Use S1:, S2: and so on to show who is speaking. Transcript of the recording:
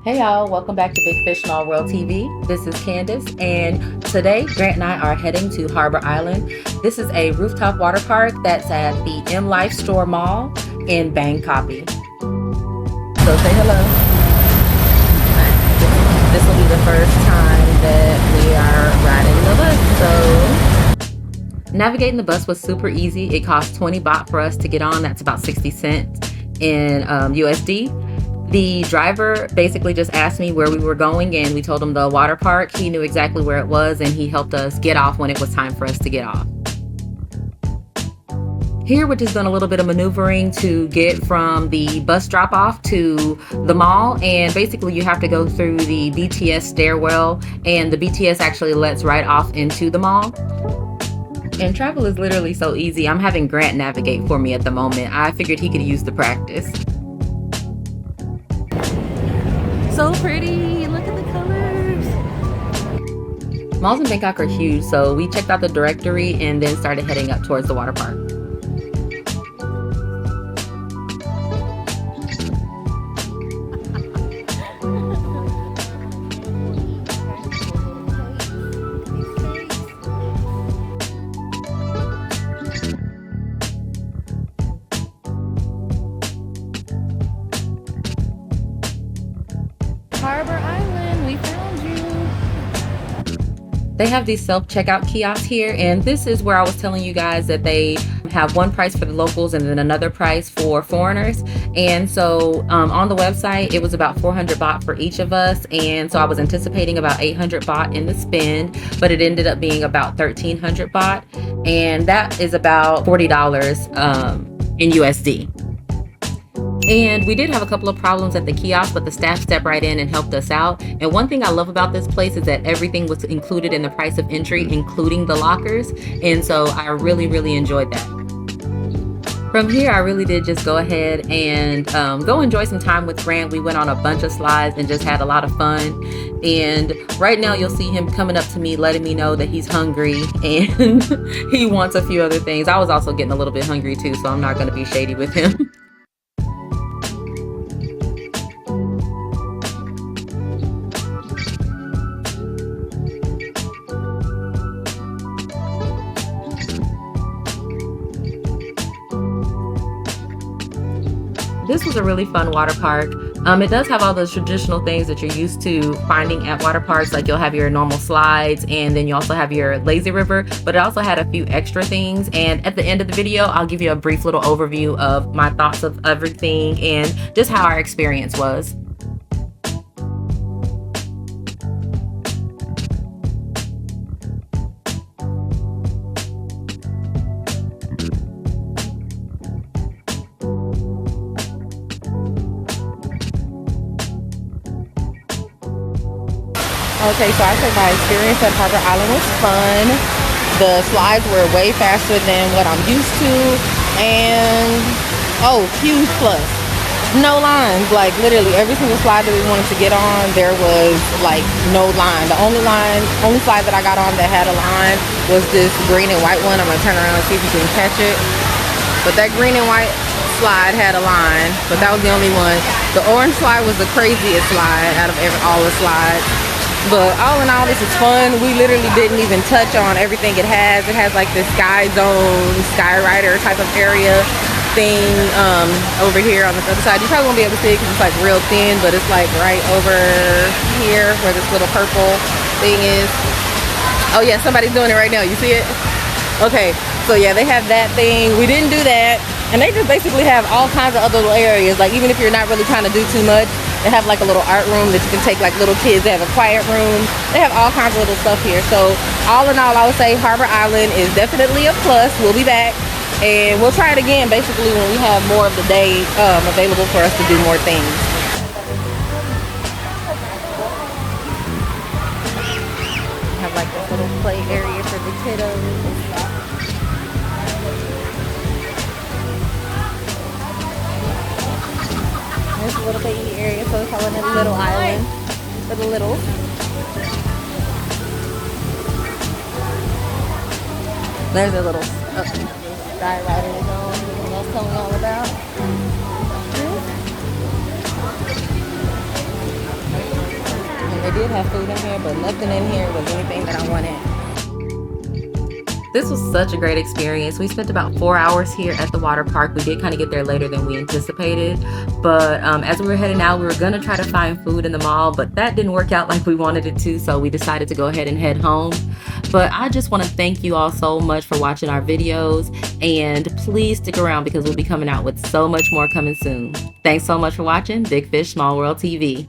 S1: Hey y'all, welcome back to Big Fish Small World TV. This is Candace, and today Grant and I are heading to Harbor Island. This is a rooftop water park that's at the M Life Store Mall in Bangkok. So say hello. This will be the first time that we are riding the bus. So navigating the bus was super easy. It cost 20 baht for us to get on. That's about 60 cents in USD. The driver basically just asked me where we were going, and we told him the water park. He knew exactly where it was, and he helped us get off when it was time for us to get off. Here we're just doing a little bit of maneuvering to get from the bus drop off to the mall, and basically you have to go through the BTS stairwell, and the BTS actually lets right off into the mall. And travel is literally so easy. I'm having Grant navigate for me at the moment. I figured he could use the practice. So pretty, look at the colors. Malls in Bangkok are huge, so we checked out the directory and then started heading up towards the water park. Harbor Island, we found you. They have these self-checkout kiosks here, and this is where I was telling you guys that they have one price for the locals and then another price for foreigners. And so on the website, it was about 400 baht for each of us, and so I was anticipating about 800 baht in the spend, but it ended up being about 1,300 baht, and that is about $40 in USD. And we did have a couple of problems at the kiosk, but the staff stepped right in and helped us out. And one thing I love about this place is that everything was included in the price of entry, including the lockers. And so I really enjoyed that. From here, I really did just go ahead and go enjoy some time with Grant. We went on a bunch of slides and just had a lot of fun. And right now you'll see him coming up to me, letting me know that he's hungry and he wants a few other things. I was also getting a little bit hungry too, so I'm not going to be shady with him. This was a really fun water park. It does have all those traditional things that you're used to finding at water parks, like you'll have your normal slides and then you also have your lazy river, but it also had a few extra things. And at the end of the video, I'll give you a brief little overview of my thoughts of everything and just how our experience was. Okay, so I say my experience at Harbor Island was fun. The slides were way faster than what I'm used to. And, oh, huge plus. No lines. Like, literally, every single slide that we wanted to get on, there was, like, no line. The only slide that I got on that had a line was this green and white one. I'm going to turn around and see if you can catch it. But that green and white slide had a line, but that was the only one. The orange slide was the craziest slide out of all the slides. But all in all, this is fun. We literally didn't even touch on everything it has. It has like this sky zone, sky rider type of area thing over here on the other side. You probably won't be able to see it because it's like real thin, but it's like right over here where this little purple thing is. Oh yeah, somebody's doing it right now. You see it? Okay, so yeah, they have that thing. We didn't do that. And they just basically have all kinds of other little areas. Like even if you're not really trying to do too much, they have like a little art room that you can take like little kids. They have a quiet room. They have all kinds of little stuff here. So all in all, I would say Harbor Island is definitely a plus. We'll be back and we'll try it again basically when we have more of the day available for us to do more things. Have like this little play area for the kiddos. There's a little baby area, so we're calling it a little island for the littles. There's a little sky rider to go on. That's telling me all about. They did have food in here, but nothing in here was anything that I wanted. This was such a great experience. We spent about 4 hours here at the water park. We did kind of get there later than we anticipated, but as we were heading out, we were gonna try to find food in the mall, but that didn't work out like we wanted it to, so we decided to go ahead and head home. But I just want to thank you all so much for watching our videos, and please stick around because we'll be coming out with so much more coming soon. Thanks so much for watching Big Fish Small World TV.